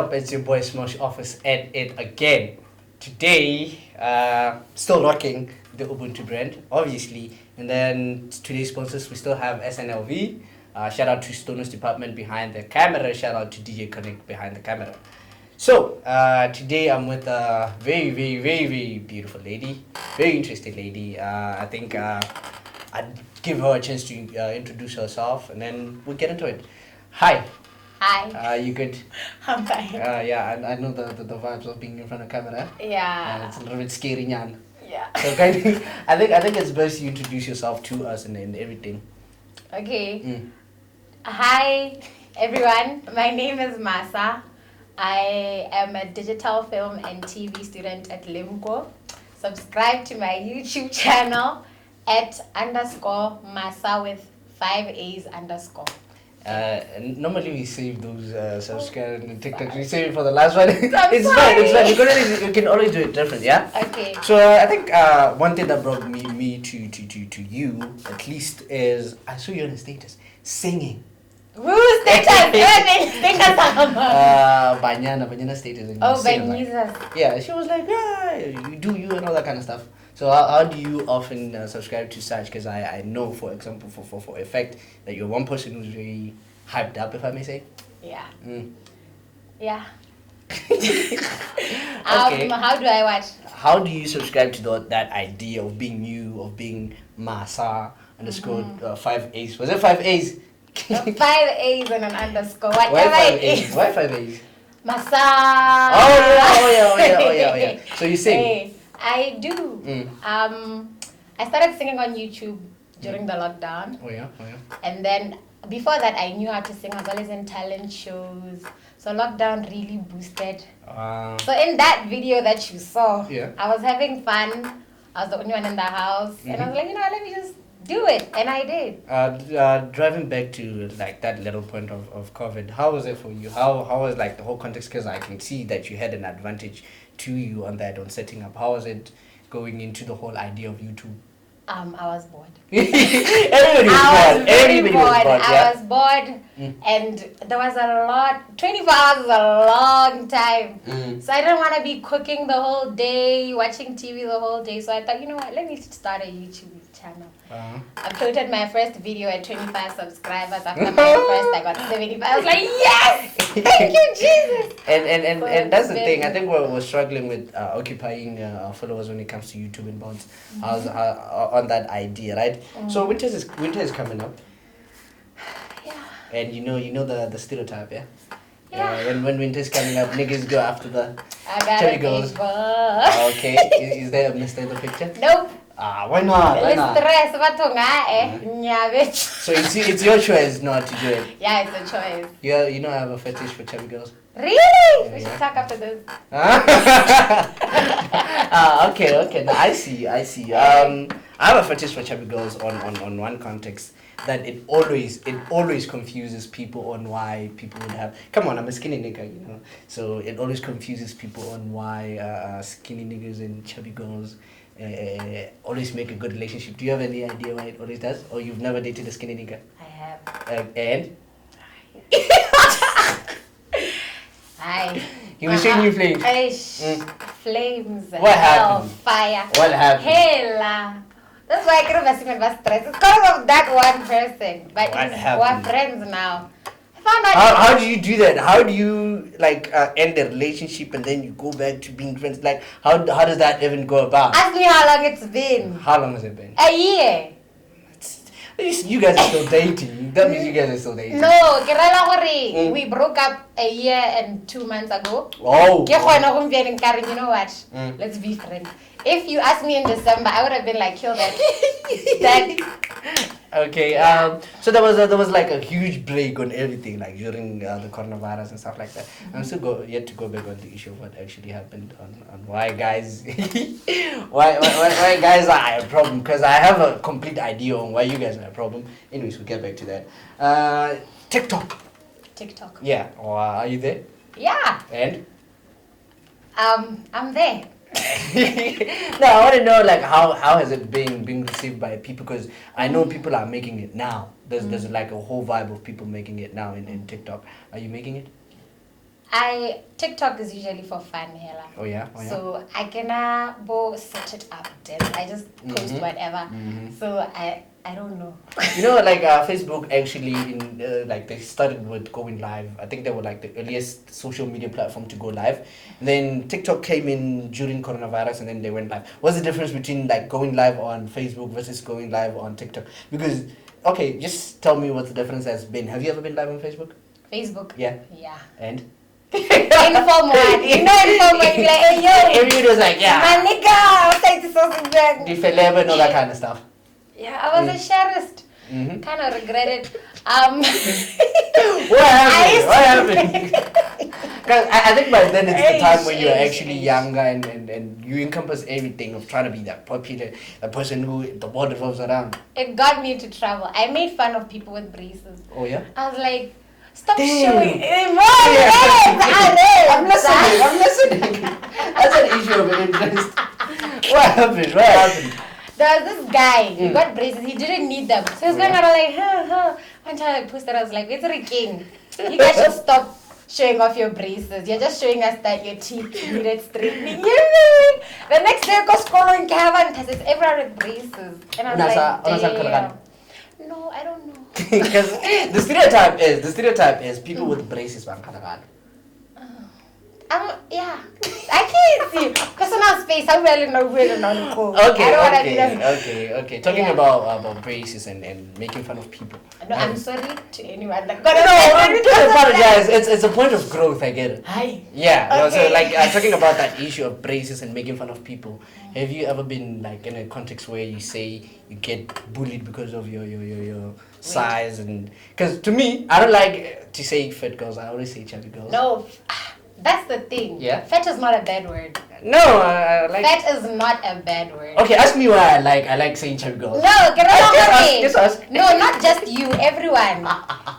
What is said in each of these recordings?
up? It's your boy Smosh Office at it again. Today, still rocking the Ubuntu brand, obviously. And then today's sponsors, we still have SNLV. Shout out to Stoner's department behind the camera. Shout out to DJ Connect behind the camera. So, today I'm with a very, very, very, very beautiful lady. Very interesting lady. I think I'd give her a chance to introduce herself and then we'll get into it. Hi. Hi. You good? I'm fine. Yeah, I know the vibes of being in front of camera. Yeah. It's a little bit scary, Nyan. Yeah. So kind of, I think it's best you introduce yourself to us and everything. Okay. Hi, everyone. My name is Masa. I am a digital film and TV student at Limco. Subscribe to my YouTube channel at _Masa with 5 A's _. Normally we save those subscribe and TikToks. We save it for the last one. It's sorry. fine. You can always do it different, yeah. Okay. So I think one thing that brought me to you at least is I saw you on a status singing. Woo, status! Banyana status. And Oh, you sing, Banyizas. yeah, she was like, yeah, you do you and all that kind of stuff. So how do you often subscribe to such? Because I know, for example, for a fact that you're one person who's very hyped up, if I may say. Yeah. Yeah. Okay. How do I watch? How do you subscribe to that idea of being you, of being Masa _ 5 A's? Was it 5 A's? 5 A's and an underscore. Whatever it is. Why 5 A's? Masa. Oh yeah. So you sing? Hey, I do. I started singing on YouTube during the lockdown. Oh yeah. And then before that, I knew how to sing. I was always in talent shows. So lockdown really boosted. So in that video that you saw, Yeah. I was having fun. I was the only one in the house. And I was like, let me just do it. And I did. Driving back to like that little point of COVID, how was it for you? How was like the whole context? Because I can see that you had an advantage to you on setting up. How was it going into the whole idea of YouTube? I was bored. Everybody was bored. I was bored, and there was a lot. 24 hours is a long time, so I didn't want to be cooking the whole day, watching TV the whole day. So I thought, you know what? Let me start a YouTube channel. I uploaded my first video at 25 subscribers. After my first, I got 75. I was like, yes! Thank you, Jesus! And that's the thing. I think we're struggling with occupying our followers when it comes to YouTube and bots. I was on that idea, right? So winter is coming up. Yeah. And you know the stereotype, yeah? Yeah. When winter's coming up, niggas go after the I got chubby a girls. big boy. Okay, is there a mistake in the picture? Nope. Why not? Stress, nyabe. So it's your choice not to do it. Yeah, it's a choice. You know I have a fetish for chubby girls. Really? We should talk after this. Okay. No, I see. I have a fetish for chubby girls on one context that it always confuses people on why people would have. Come on, I'm a skinny nigga, you know. So it always confuses people on why skinny niggas and chubby girls always make a good relationship. Do you have any idea why it always does? Or you've never dated a skinny nigga? I have. And? Hi. He was showing you flames. Flames. What happened? Fire. What happened? Hella. That's why I couldn't have stress. It's because of that one person. But What we're happened? friends now. I found out. How do you do that? How do you end a relationship and then you go back to being friends? Like how does that even go about? Ask me how long it's been. How long has it been? A year. You guys are still dating. That means you guys are still dating. No, we broke up a year and 2 months ago. Oh. You know what? Let's be friends. If you asked me in December, I would have been like, kill that. Okay. So there was like a huge break on everything, like during the coronavirus and stuff like that. I'm still yet to go back on the issue of what actually happened on why guys why guys are a problem, because I have a complete idea on why you guys are a problem. Anyways, we'll get back to that. TikTok. Yeah. Are you there? Yeah. And? I'm there. No, I want to know like how has it been received by people, because I know people are making it now. There's like a whole vibe of people making it now in TikTok. Are you making it? TikTok is usually for fun, hella. Oh yeah. Oh yeah. So I cannot go set it up. Then I just post whatever. So I don't know. You know, like Facebook actually, in like they started with going live. I think they were like the earliest social media platform to go live. And then TikTok came in during coronavirus, and then they went live. What's the difference between like going live on Facebook versus going live on TikTok? Because okay, just tell me what the difference has been. Have you ever been live on Facebook? Facebook. Yeah. Yeah. And Inform one. You know, inform one. You're like, hey yo. every video's like, yeah. My nigga, I'll take this also back. The feleba and all that kind of stuff. Yeah, I was a sharist. Kind of regret it. What happened? What happened? Because I think by then it's the time when you're actually younger and you encompass everything of trying to be that popular, that person who the world revolves around. It got me into trouble. I made fun of people with braces. Oh yeah? I was like, stop Damn. showing more legs. I'm listening. That's an issue of interest. What happened? There was this guy, he got braces, he didn't need them. So he was going around like, huh. One time I posted, I was like, it's a king. You guys should stop showing off your braces. You're just showing us that your teeth needed straightening. The next day I go scrolling Kevin because it's everyone with braces. And I was like, damn. No, I don't know. Because the stereotype is people with braces bang kanakan. Yeah, I can't see personal space. I really know where to go. Okay. Talking about braces and making fun of people. No, I'm sorry to anyone that don't apologize. It's a point of growth. I get it. Hi. Yeah. Okay. No, so like talking about that issue of braces and making fun of people. Have you ever been like in a context where you say you get bullied because of your size? And because to me, I don't like to say fat girls. I always say chubby girls. No. That's the thing. Yeah. Fat is not a bad word. No, I like. Fat is not a bad word. Okay, ask me why I like saying chubby girls. No, get along with me. Just ask. No, not just you, everyone.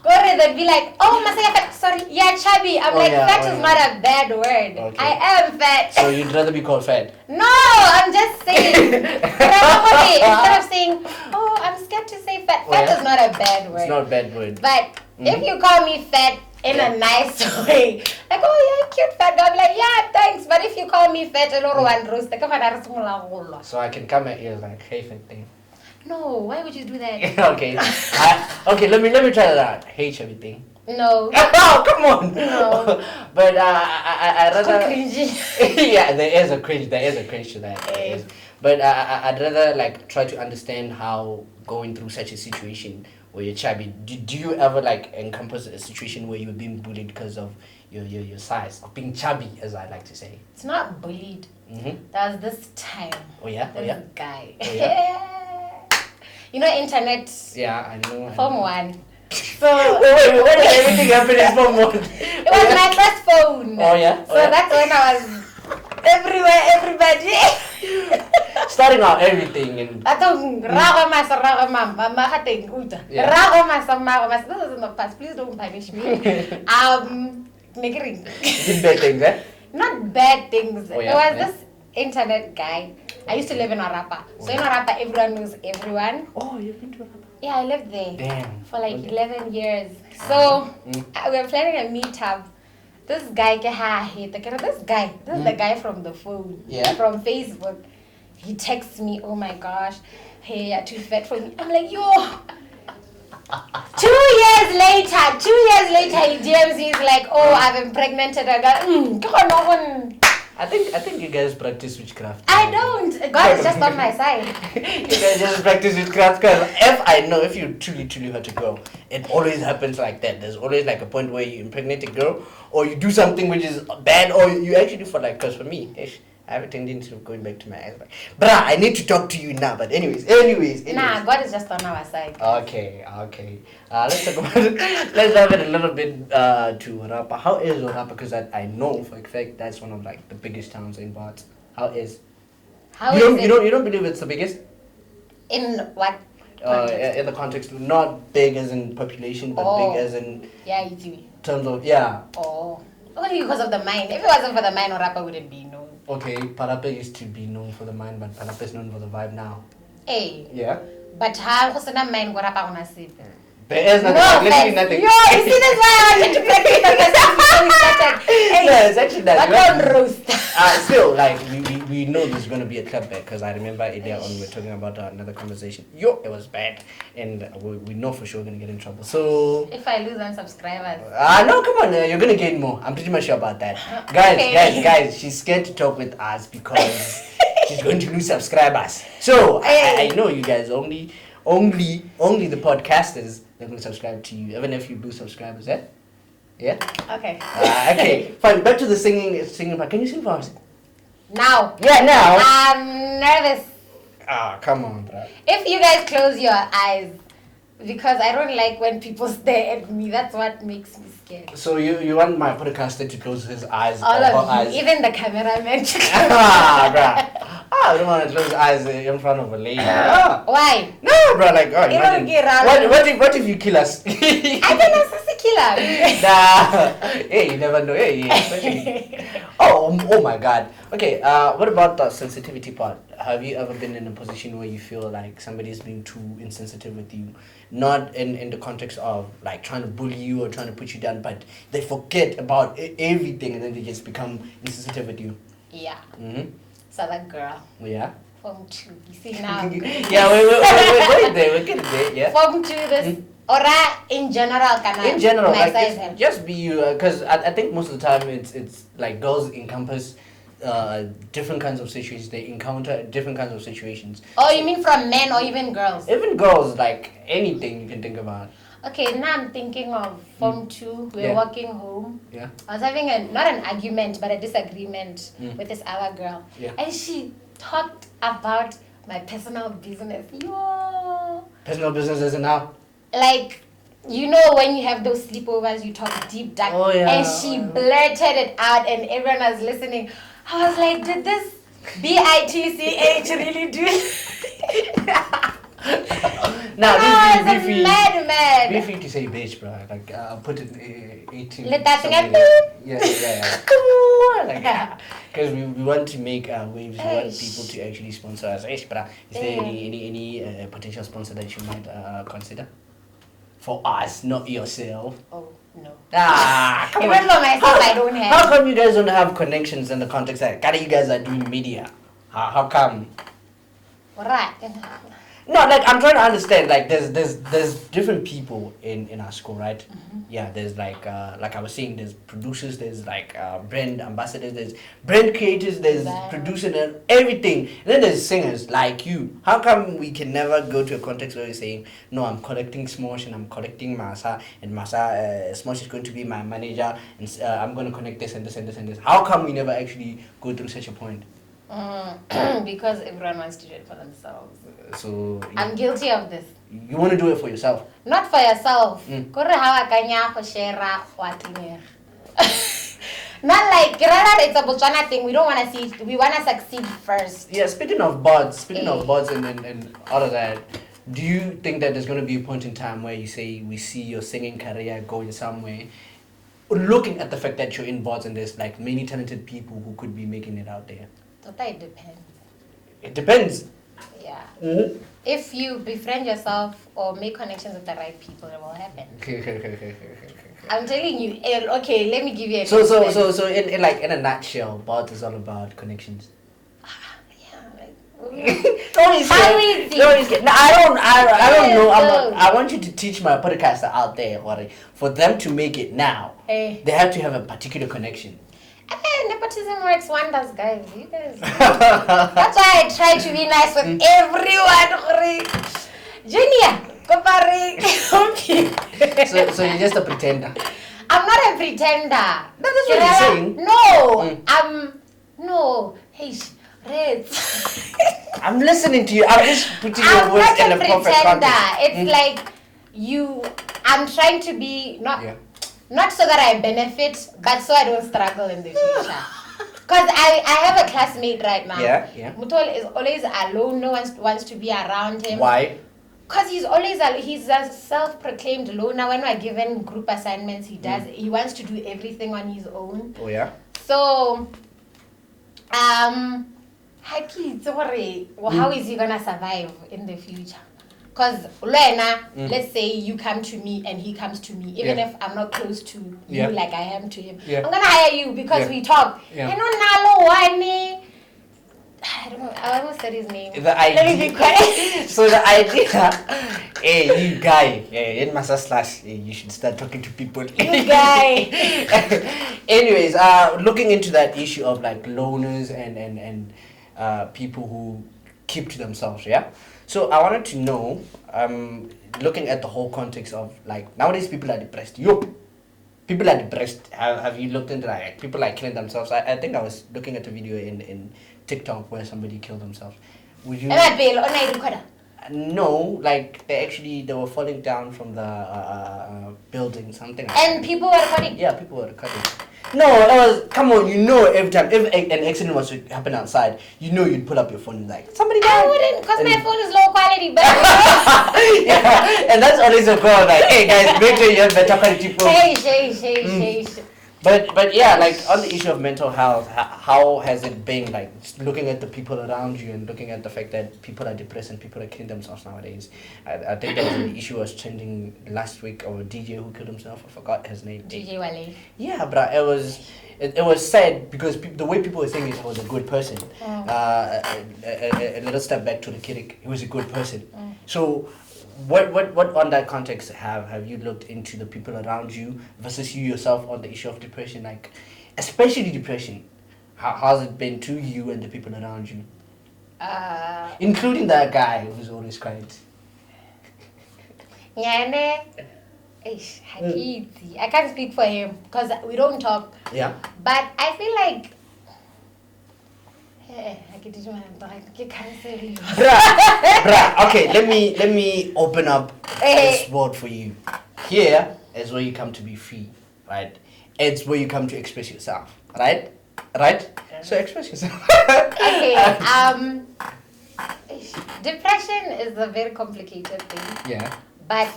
Go ahead and be like, oh, Masaya fat. Sorry, yeah, chubby. I'm fat is not a bad word. Okay. I am fat. So you'd rather be called fat? No, I'm just saying. Get along with me. Instead of saying, oh, I'm scared to say fat. Fat is not a bad word. It's not a bad word. But if you call me fat in a nice way, like, oh, yeah, cute fat girl, I'll be like, yeah, thanks. But if you call me fat, So I can come at you like, hey, fat thing. No, why would you do that? Okay. Okay, let me try that out. Hey, chubby thing. No. Oh, come on. No. But I rather. Cringy. Yeah, there is a cringe to that. Hey. But I'd rather like try to understand how going through such a situation where you're chubby. Do you ever like encompass a situation where you're being bullied because of your size, of being chubby, as I like to say? It's not bullied. Mm-hmm. There was this time. Oh yeah. This guy. Oh, yeah? You know, internet. Yeah, I know. Form 1. So wait, what did everything happen in Form 1? It was my first phone. Oh yeah. So that's when I was everywhere, everybody. Starting out everything and Atong this is in the past. Please don't punish me. did bad things, eh? Not bad things. Oh, yeah? There was Yeah. this internet guy. I used to live in Orapa. So in Orapa, everyone knows everyone. Oh, you've been to Orapa? Yeah, I lived there. Damn. For like Okay. 11 years. So we were planning a meetup. This guy, this is the guy from the phone. Yeah. From Facebook. He texts me, oh my gosh, hey, you're too fat for me. I'm like, yo. 2 years later, he DMs me, he's like, oh, I've impregnated a girl. I think you guys practice witchcraft. I don't. God is just on my side. You guys just practice witchcraft because if you truly hurt a girl, it always happens like that. There's always like a point where you impregnate a girl or you do something which is bad or you actually do for like, because for me, I have a tendency of going back to my ex. Like, bruh, I need to talk to you now. But anyways. Nah, God is just on our side. Okay. Let's talk about it. Let's dive in a little bit to Orapa. How is Orapa? Because I know for a fact that's one of like the biggest towns in Bots. How is? You don't believe it's the biggest? In what context? In the context, not big as in population, but big as in terms of Oh, only because of the mine. If it wasn't for the mine, Orapa wouldn't be known. Okay, Parapa used to be known for the mine, but Parapa is known for the vibe now. Hey. Yeah. But how was the mine Orapa on a sip? There is nothing. No, Literally offense. nothing. Yo, you see, that's why I wanted to break it on yourself before we started. Hey, No, it's actually that. what on roast? Still, like, we know there's going to be a cutback because I remember earlier on we were talking about another conversation. Yo, it was bad. And we know for sure we're going to get in trouble. So. If I lose on subscribers. No, come on. You're going to gain more. I'm pretty much sure about that. Okay. Guys, she's scared to talk with us because she's going to lose subscribers. So, I know you guys only the podcasters they're going to subscribe to you, even if you lose subscribers, eh? Yeah? Okay. Okay, fine. Back to the singing part. Can you sing for us? Now. Yeah, now. I'm nervous. Come on, bro. If you guys close your eyes, because I don't like when people stare at me. That's what makes me scared. So you want my podcaster to close his eyes? All or her of you, eyes? even the cameraman. Bruh. I don't want to close his eyes in front of a lady. Why? No, bro. Like, imagine, get around. what if you kill us? I don't know, Sissy Killer. Nah. Hey, you never know. Hey, especially. Oh my God. Okay. What about the sensitivity part? Have you ever been in a position where you feel like somebody's being too insensitive with you? Not in the context of like trying to bully you or trying to put you down, but they forget about everything and then they just become insensitive with you. Yeah. Mm-hmm. So that girl. Yeah. Form 2. You see now. Yeah, wait there. We're getting there. Yeah. Form 2, this. Or in general, in general, my like size just be you, because I think most of the time it's like girls encompass different kinds of situations. They encounter different kinds of situations. Oh, you mean from men or even girls? Even girls, like anything you can think about. Okay, now I'm thinking of Form 2. We're Yeah. walking home. Yeah. I was having not an argument, but a disagreement with this other girl. Yeah. And she talked about my personal business. Yo! Personal business isn't now. Like, you know when you have those sleepovers, you talk deep, dark. Oh, yeah. And she blurted it out and everyone was listening. I was like, did this BITCH really do it? Now, I be was free. mad. Be free to say bitch, bro. Like, I'll put it 18. Let that thing somewhere. happen. Yeah. Come on. Like, because we want to make waves. We want Eish. people to actually sponsor us. Is there any potential sponsor that you might consider? For us, not yourself. Oh, no. Come Even on. for myself, I don't have. How come you guys don't have connections in the context that you guys are doing media? How come? Right. No, like I'm trying to understand. Like there's different people in our school, right? Mm-hmm. Yeah, there's like I was saying, there's producers, there's like brand ambassadors, there's brand creators, there's producers and everything. And then there's singers like you. How come we can never go to a context where we're saying, no, I'm collecting Smosh and I'm collecting Masa, and Masa Smosh is going to be my manager, and I'm going to connect this and this and this and this. How come we never actually go through such a point? Because everyone wants to do it for themselves. So I'm guilty of this. you want to do it for yourself. Not for yourself. Mm. Kore hawa kanya ko share watinir. Not like it's a Botswana thing. We don't want to see. We want to succeed first. Yeah, speaking of bots and all of that, do you think that there's going to be a point in time where you say we see your singing career going somewhere, looking at the fact that you're in bots and there's like many talented people who could be making it out there? It depends. It depends. Yeah. Mm-hmm. If you befriend yourself or make connections with the right people, it will happen. Okay. I'm telling you. Okay, let me give you an So example. in a nutshell, bots is all about connections. Yeah, like, Don't you How say? easy? Don't you say? No, I don't know. Yes, I want you to teach my podcaster out there, Wari, for them to make it now. Hey. They have to have a particular connection. Nepotism works wonders, guys. You guys. That's why I try to be nice with everyone. Junior, So you're just a pretender. I'm not a pretender. No, that's what you're saying. No, no. Hey, Reds. I'm listening to you. I'm just putting your I'm words not in a a perfect pretender. context. It's like you. I'm trying to be not so that I benefit, but so I don't struggle in the future. Because I have a classmate right now. Yeah. Mutol is always alone. No one wants to be around him. Why? Because he's a self-proclaimed loner. When we're given group assignments, he wants to do everything on his own. Oh yeah. So, how is he gonna survive in the future? Because let's say you come to me and he comes to me, even if I'm not close to you like I am to him, I'm gonna hire you because we talk. Yeah. I don't know, I don't know. I almost said his name. The idea. Let me be quiet. So the idea, hey, you guy, in Masa Slash, you should start talking to people. You guy. Anyways, looking into that issue of like loners and people who keep to themselves, yeah. So I wanted to know, looking at the whole context of like nowadays people are depressed. People are depressed. Have you looked into that? Like, people are killing themselves. I think I was looking at a video in TikTok where somebody killed themselves. Would you? No, like they were falling down from the building, something like and that. people were recording? Yeah, people were recording. No, it was, come on, every time, if an accident was to happen outside, you'd pull up your phone and like, somebody died. I wouldn't, because my phone is low quality, but yeah, and that's always a call, like, hey guys, make sure you have better quality phone. Hey. But yeah, like on the issue of mental health, how has it been, like looking at the people around you and looking at the fact that people are depressed and people are killing themselves nowadays? I think there was an issue was trending last week of a DJ who killed himself. I forgot his name. DJ Wale. Yeah, but it was sad because the way people were saying it was a good person. A little step back to the kid, he was a good person. So what on that context have you looked into the people around you versus you yourself on the issue of depression, like especially depression? How's it been to you and the people around you, including that guy who's always crying? I can't speak for him because we don't talk. Yeah. But I feel like bruh, okay, let me open up this world for you. Here is where you come to be free, right? It's where you come to express yourself, right? So express yourself. Okay, depression is a very complicated thing. Yeah. But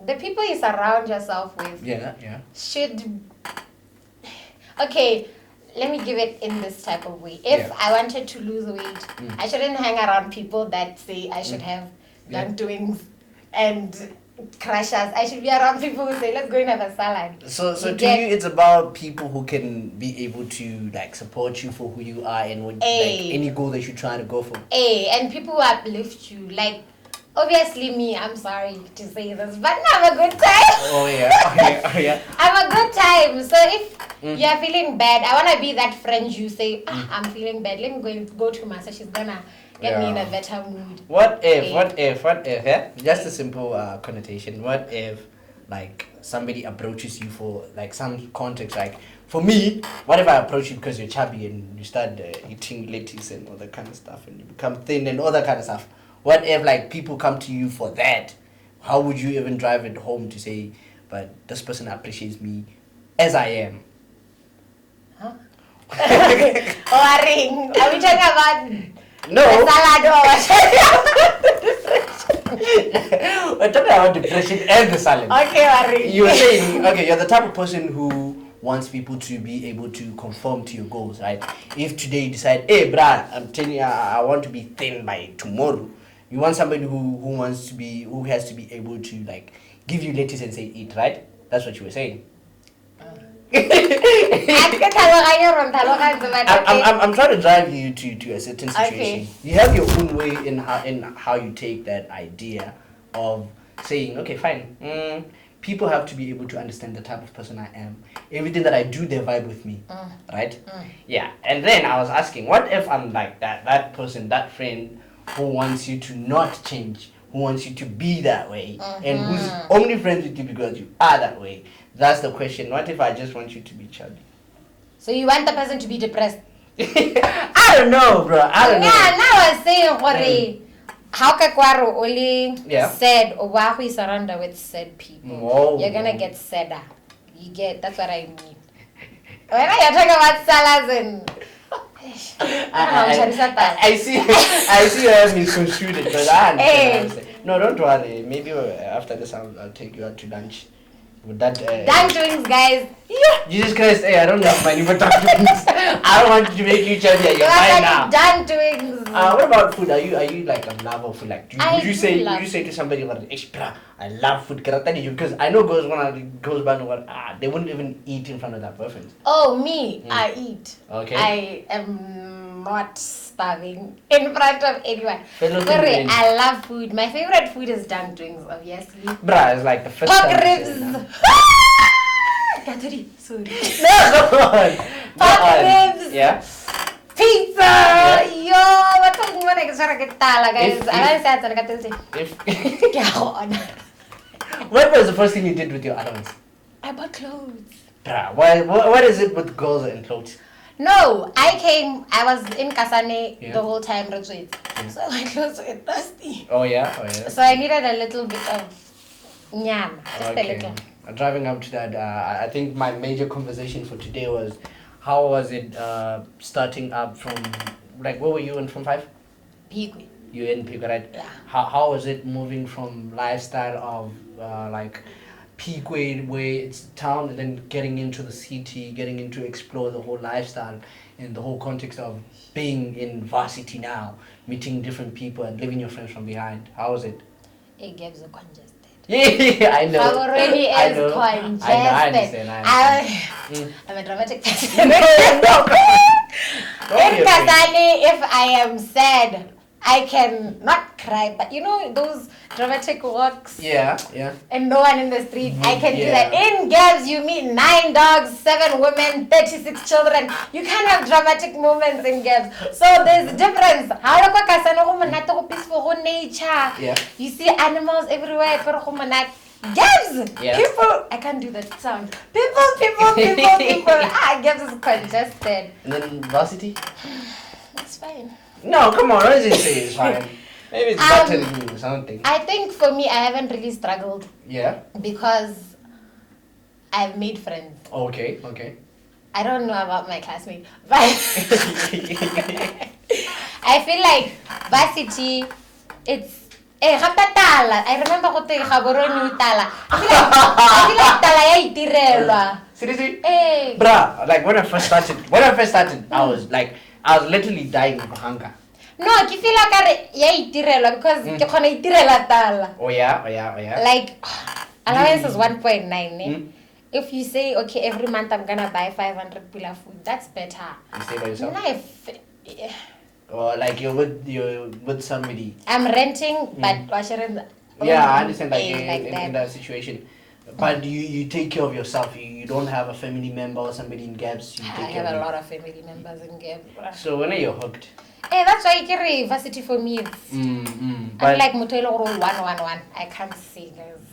the people you surround yourself with should... Okay, let me give it in this type of way. If I wanted to lose weight, I shouldn't hang around people that say I should have done doings and crashes. I should be around people who say, let's go and have a salad. So to you, it's about people who can be able to like support you for who you are and what, like any goal that you're trying to go for. And people who uplift you. Like, obviously me, I'm sorry to say this, but I have a good time. Oh yeah. I have a good time. So if you're feeling bad, I want to be that friend you say, I'm feeling bad. Let me go to Masa. She's going to get me in a better mood. What if, yeah? Just a simple connotation. What if, like, somebody approaches you for, like, some context, like, for me, what if I approach you because you're chubby and you start eating lettuce and all that kind of stuff and you become thin and all that kind of stuff? What if, like, people come to you for that? How would you even drive it home to say, but this person appreciates me as I am? Huh? Are we talking about... No. The salad We're talking about depression and the salad. Okay, Wari. You were saying, okay, you're the type of person who wants people to be able to conform to your goals, right? If today you decide, hey, bruh, I'm telling you, I want to be thin by tomorrow. You want somebody who has to be able to like give you lettuce and say eat, right? That's what you were saying. I'm trying to drive you to a certain situation. Okay. You have your own way in how you take that idea of saying, okay, fine. People have to be able to understand the type of person I am. Everything that I do, they vibe with me, right? Yeah. And then I was asking, what if I'm like that person, that friend who wants you to not change, who wants you to be that way, and who's only friends with you because you are that way? That's the question. What if I just want you to be chubby? So you want the person to be depressed? I don't know, bro. I don't know. Yeah, now I was saying, how Kakwaro only said, or why we surrounded with sad people. Whoa. You're gonna get sadder. That's what I mean. When you're talking about salads and... I see you have misconstrued it, but I understand. No, don't worry. Maybe after this I'll take you out to lunch. With that, done doings, guys. Jesus Christ, hey, I don't have money for done doings. I don't want to make you chubby. You're fine now. Done doings. What about food? Are you like a lover of food? Like, would you say to somebody like, "Bruh, I love food"? Because I know girls by they wouldn't even eat in front of their boyfriends. Oh, me, I eat. Okay. I am not starving in front of anyone. Fellow Sorry, Indians. I love food. My favorite food is dumplings, obviously. Bruh, it's like the first Pork time I ribs. said it. Sorry. No, go on. Pork ribs. Yeah. Pizza. Yeah. Yo, what the fuck is guys? I like that. What was the first thing you did with your allowance? I bought clothes. Bruh, what is it with girls and clothes? No, I was in Kasane the whole time, so my clothes were dusty. Oh yeah. So I needed a little bit of nyam, just a little. Driving up to that, I think my major conversation for today was, how was it starting up from, like, where were you in from 5? Pigwe. You in Pigwe, right? Yeah. How was it moving from lifestyle of like Pigwe, where it's town, and then getting into the city, getting into explore the whole lifestyle in the whole context of being in varsity now, meeting different people and leaving your friends from behind? How was it? It gives a congested. Yeah, I know. Already is congested. I understand. I'm a dramatic person. No. In Kasane, if I am sad, I can not cry, but you know those dramatic walks. Yeah. And no one in the street. I can do that. In Gabs, you meet 9 dogs, 7 women, 36 children. You can't have dramatic moments in Gabs. So there's a difference. How do you peaceful nature? Yeah. You see animals everywhere. Gabs! Yeah. People! I can't do that sound. People. Gabs is congested. And then varsity? It's fine. No, come on. Let's just say it's fine. Maybe it's better than you or something. I think for me, I haven't really struggled. Yeah. Because I've made friends. Okay. I don't know about my classmates, but I feel like varsity, it's I remember I feel like tala ya itirelwa. Seriously? Eh. Bruh, like when I first started, I was literally dying of hunger. No, I feel like ya itirelwa because ke khona itirela tala. Oh yeah. Like allowance is 1.9. If you say, okay, every month I'm gonna buy 500 pila food, that's better. You stay by yourself? Yeah. Or like you're with somebody. I'm renting, but I understand like that. in that situation. But you take care of yourself. You don't have a family member or somebody in Gabs. I have a lot of family members in Gabs. So when are you hooked? Hey, that's why university for me is But like Mutelo 111. I can't see guys.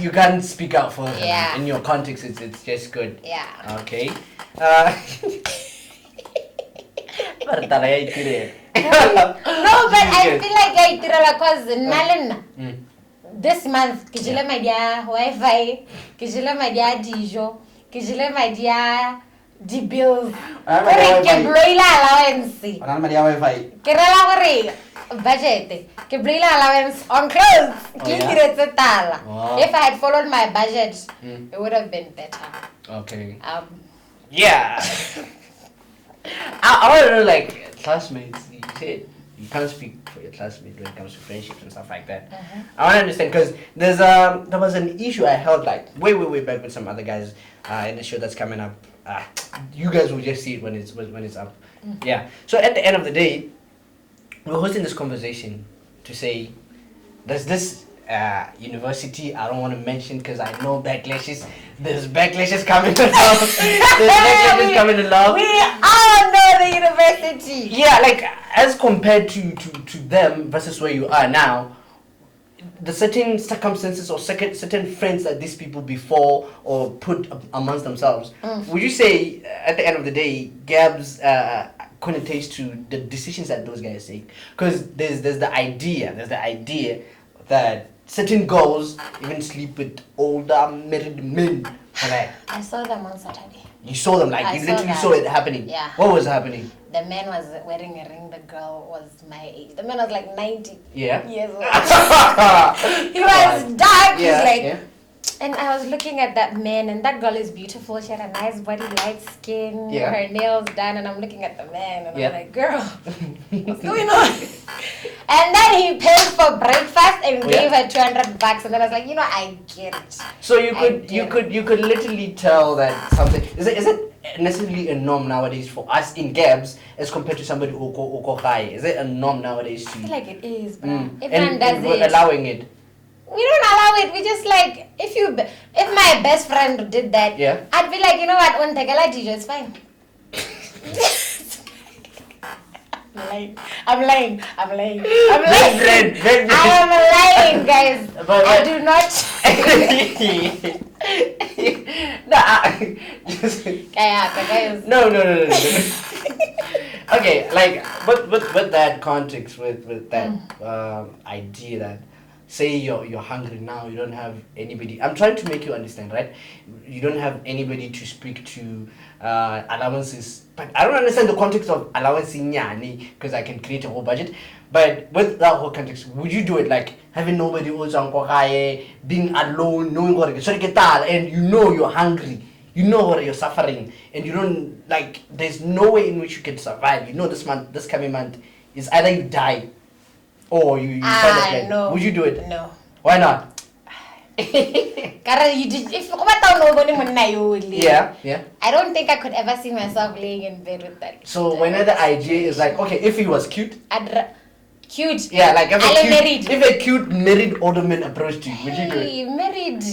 You can't speak out for them. Yeah. In your context, it's just good. Yeah. Okay. No, but I feel like I did because this month ke my dia Wi-Fi, ke my dia dijo, ke my dia di bills. Ke bloila allowance. Ke rela gore budget. Ke bloila allowance on clothes. Ke diretse tala. If I had followed my budget, it would have been better. Okay. Yeah. I want to know, like, classmates. You said you can't speak for your classmates when it comes to friendships and stuff like that. I want to understand because there was an issue I held like way back with some other guys in the show that's coming up. You guys will just see it when it's up. Yeah. So at the end of the day, we're hosting this conversation to say there's this university I don't want to mention because I know backlashes. There's backlashes coming along. We all know the university. Yeah, like as compared to them versus where you are now, the certain circumstances or certain friends that these people before or put amongst themselves, would you say at the end of the day, Gabs connotates to the decisions that those guys take? Because there's the idea that certain girls even sleep with older married men. Right? I saw them on Saturday. You saw them, like you literally saw it happening. Yeah. What was happening? The man was wearing a ring. The girl was my age. The man was like 90 years old. He was dark. He's like And I was looking at that man, and that girl is beautiful. She had a nice body, light skin, Yeah. her nails done, and I'm looking at the man, and Yeah. I'm like, girl, what's going on? And then he paid for breakfast and gave her $200, and then I was like, you know, I get it. So you could literally tell that something is it necessarily a norm nowadays for us in Gabs as compared to somebody who high? Is it a norm nowadays I to feel like it is, but everyone and does we're it. allowing it? We don't allow it. We just like if my best friend did that, Yeah. I'd be like, you know what, one tegaladijo, it's fine. I'm lying. I am lying, guys. But- I do not. Guys. No. Okay, like with that context, with that idea that say you're hungry now, you don't have anybody. I'm trying to make you understand, right? You don't have anybody to speak to allowances, but I don't understand the context of allowance nyani because I can create a whole budget. But with that whole context, would you do it like having nobody else on being alone, knowing what and you know you're hungry, you know what you're suffering, and you don't like there's no way in which you can survive. You know this coming month is either you die or you find a plan. No. Would you do it? No. Why not? Kara, you did if Yeah. I don't think I could ever see myself laying in bed with that. So whenever the idea is like, okay, if he was cute, Cute. yeah, like married. if a cute married older man approached you, would you do it? Hey, married.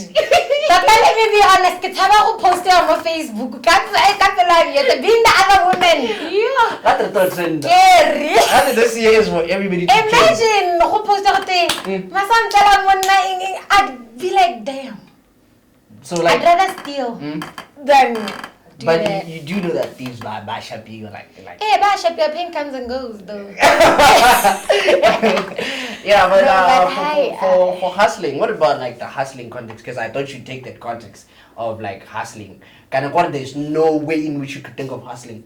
Papa, let me be honest. It's how I post it on my Facebook. I can't believe it. Being the other woman. Yeah. That's the third trend. Scary. That's this year is for everybody to change. Imagine who posted it. My son tell one night, I'd be like, damn. So like, I'd rather steal than do but that. you do know that thieves by Bashapi or like. Hey, Bashap, your pain comes and goes though. Yeah, but No, but for hustling, what about like the hustling context? Because I thought you'd take that context of like hustling. Kind of what there's no way in which you could think of hustling.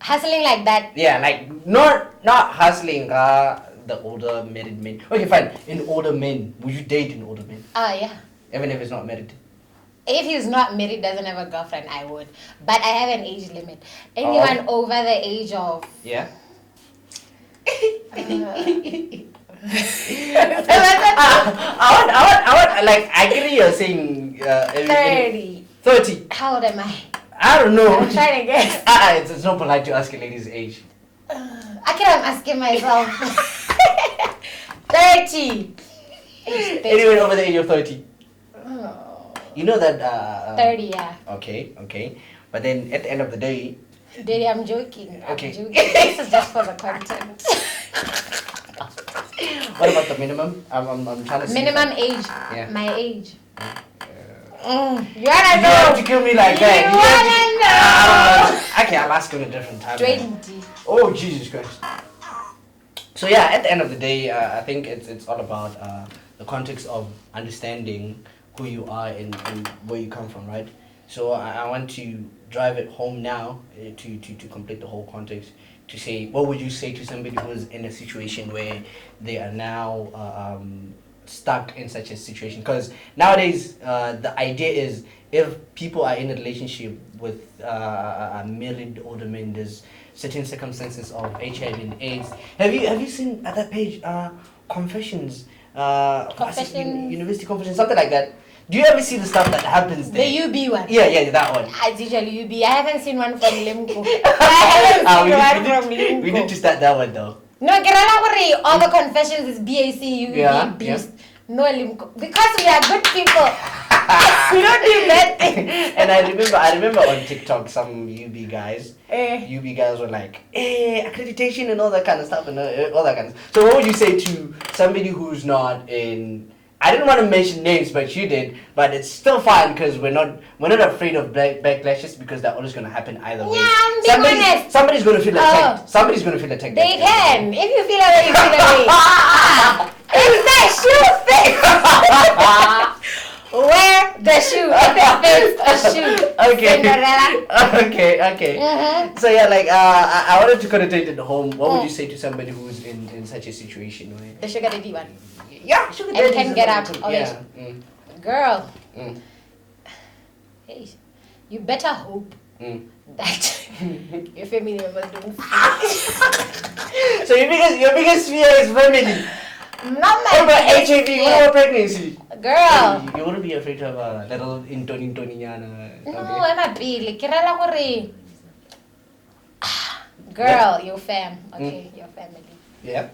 Hustling like that. Yeah, like not hustling. The older married men. Okay, fine. In older men, would you date an older man, Yeah. even if it's not married? If he's not married, doesn't have a girlfriend, I would. But I have an age limit. Anyone over the age of... Yeah. I want, like, I agree you're saying... 30. 30. How old am I? I don't know. I'm trying to guess. It's not polite to ask a lady's age. I can't asking myself. 30. Anyone over the age of 30. Oh. You know that... 30, yeah. Okay. But then at the end of the day... Daddy, I'm joking. Okay. I'm joking. This is just for the content. What about the minimum? I'm trying to see. Minimum age. Yeah. My age. You wanna You have to kill me like that. You wanna know? Okay, I'll ask you at a different time. 20. Oh, Jesus Christ. So yeah, at the end of the day, I think it's all about the context of understanding who you are and where you come from, right? So I want to drive it home now to complete the whole context. To say, what would you say to somebody who's in a situation where they are now stuck in such a situation? Because nowadays, the idea is if people are in a relationship with a married older men, there's certain circumstances of HIV and AIDS. Have you seen at that page confessions? Confessions. University confessions, something like that. Do you ever see the stuff that happens there? The UB one. Yeah, that one. It's usually UB. I haven't seen one from Limco. I haven't seen one from Limco. We need to start that one though. No, Kerala, all the confessions is BAC, UB, Yeah, Beast. No Limco. Because we are good people. We don't do bad things. And I remember on TikTok some UB guys were like, accreditation and all that kind of stuff and all that kind of stuff. So what would you say to somebody who's not in... I didn't want to mention names, but you did. But it's still fine because we're not afraid of backlashes because they're always going to happen either way. Yeah, I'm being honest. Somebody's going to feel attacked. Somebody's going to feel attacked. They can. If you feel away, you feel away. It's that shoe fits. Wear the shoe. If it fits a shoe. Okay. Cinderella. Okay. Mm-hmm. So yeah, like I wanted to connotate it home. What would you say to somebody who's in such a situation? Where... The sugar daddy one. Yeah, sugar And daddy can is get a- out of Yeah. it. Girl, Mm. Hey, you better hope that your family members don't see. So your biggest fear is family. Not What my about biggest HIV? fear. What about pregnancy? Girl. You wouldn't be afraid of a little intoni No, I'm a big. Kirala kore. Girl, your fam. Okay, your family. Yeah.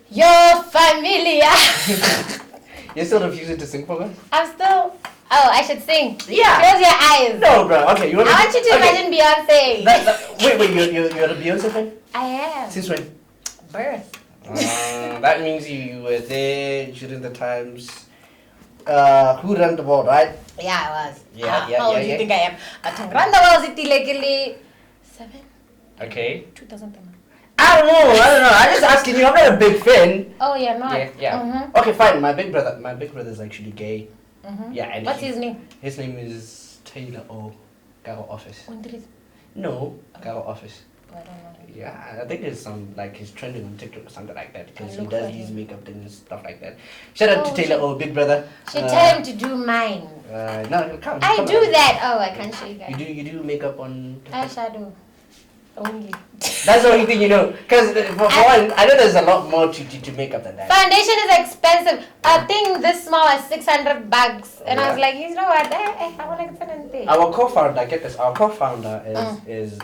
Your family. You're still refusing to sing for me? I'm still. Oh, I should sing. Yeah. Close your eyes. No, bro. Okay, you I want you to imagine Beyonce. Wait, you're a Beyonce fan? I am. Since when? Birth. That means you were there during the times. Who ran the world, right? Yeah, I was. Yeah, How old do you think I am? But run the world city legally 7? Okay. 2010. I don't know. I'm just asking you. I'm not a big fan. Oh, you're not? Yeah. Mm-hmm. Okay, fine. My big brother is actually gay. Mm-hmm. Yeah, and What's his name? His name is Taylor O. Garo Office. Undris. No, Garo Office. I don't know. Yeah, I think there's some like he's trending on TikTok or something like that because he look does for these him. makeup things and stuff like that. Shout out to Oh, Taylor O, big brother. Should tell him to do mine. No, come. I come do on. that. Oh, I can't show you guys. You do makeup on. Eyeshadow. Only. That's the only thing you know. Because for one, I know there's a lot more to makeup than that. Foundation is expensive. A thing this small is $600. And I was Yeah. like, you know what? I want to get anything. Our co-founder, get this. Our co-founder is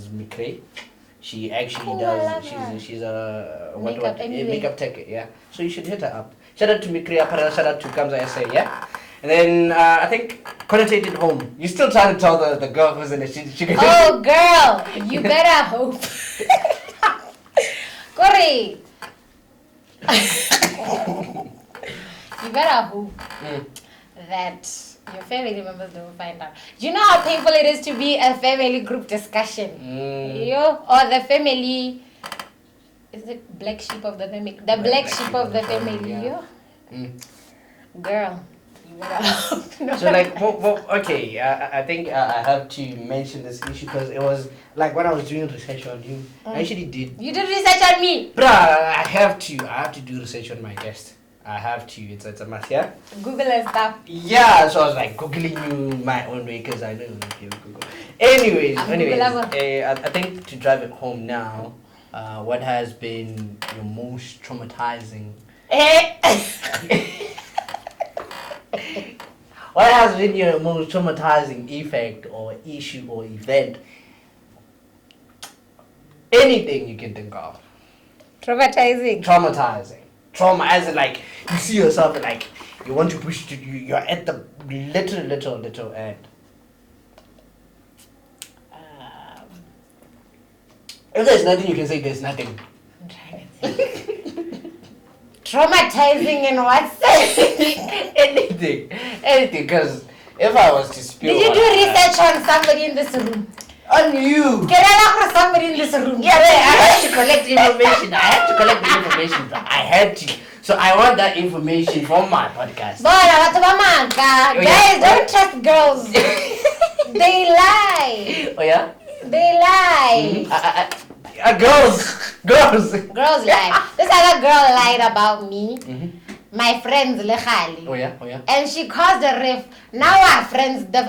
Mikre. She actually Oh, I love does. her. She's a Makeup anyway. makeup tech. Yeah. So you should hit her up. Shout out to Mikre. Shout out to Kamza SA. Yeah. And then I think connotated home. You still trying to tell the girl who's in it. She can Oh, girl, you better hope. Corey. You better hope that your family members don't find out. Do you know how painful it is to be a family group discussion? Or the family. Is it black sheep of the family? The black sheep of the family. yeah. Girl. No. So like, okay, I think I have to mention this issue because it was like when I was doing research on you, I actually did. You did research on me. Bruh, I have to do research on my guest. I have to. It's a must, yeah. Google and stuff. Yeah, so I was like googling you my own way because I know you don't give Google. Anyways, I think to drive it home now, what has been your most traumatizing? What has been your most traumatizing effect or issue or event? Anything you can think of. Traumatizing. Traumatizing. Trauma as in like you see yourself and like you want to push to you're at the little end. If there's nothing you can say, there's nothing. I'm trying to think. Traumatizing in what sense? Anything. Because if I was to spill, Did you do research on somebody in this room? on you? Get out for somebody in this room. Yeah, I had to collect information. I had to. So I want that information from my podcast. Bola, watu bamanga. Oh, Guys, yeah. don't trust girls. They lie. Oh yeah? They lie. Girls. Girls lie. This other girl lied about me. My friends Lechali. Oh yeah. And she caused a rift. Now our friends, the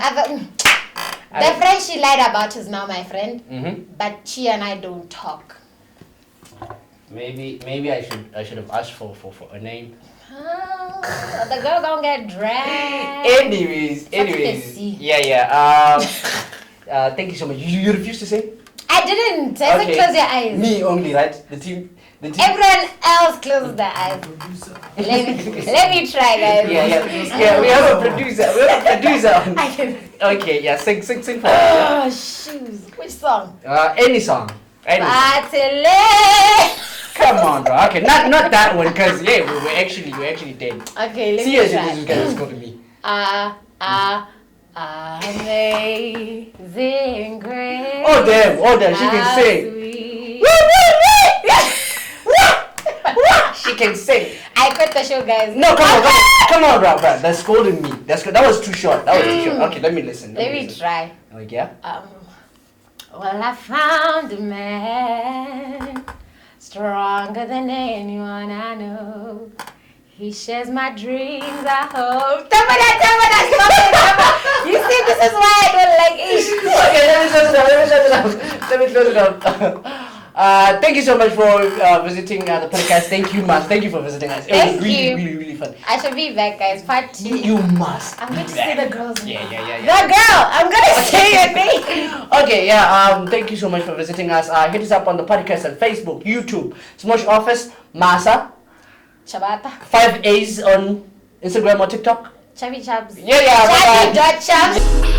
friend she lied about is now my friend. But she and I don't talk. Maybe I should have asked for a name. Oh, the girl gonna get dragged. Anyways. Messy. Yeah. Thank you so much. You refused to say? I didn't. I said close your eyes. Me only, right? The team. Everyone else closes their eyes. Let me try, guys. Yeah. We have a producer. I can. Okay, yeah. Sing for us. Oh, shoes. Which song? Any song. Any. Batile. Come on, bro. Okay, not that one, cause we actually did. Okay, let See, me as try. you guys go to me. Amazing grace. Oh damn, she can sing. Sweet. She can sing. I quit the show, guys. No, come on, bro. They're scolding me. That was too short. Okay, let me listen. Let me try. Like, yeah? Well, I found a man stronger than anyone I know. He shares my dreams, I hope. Tamada, stop it. You see, this is why I don't like Ish. Okay, let me close it up. Thank you so much for visiting the podcast. Thank you, Mas. Thank you for visiting us. It was Thank really, you. really, really fun. I should be back, guys. Part 2. You must. I'm be going to back. see the girls. Yeah. The girl. I'm going to say your name. Okay, yeah. Thank you so much for visiting us. Hit us up on the podcast on Facebook, YouTube, Smosh Office, Masa, Chabata. 5 A's on Instagram or TikTok. Chubby Chubs. Yeah. Chubby.chubs.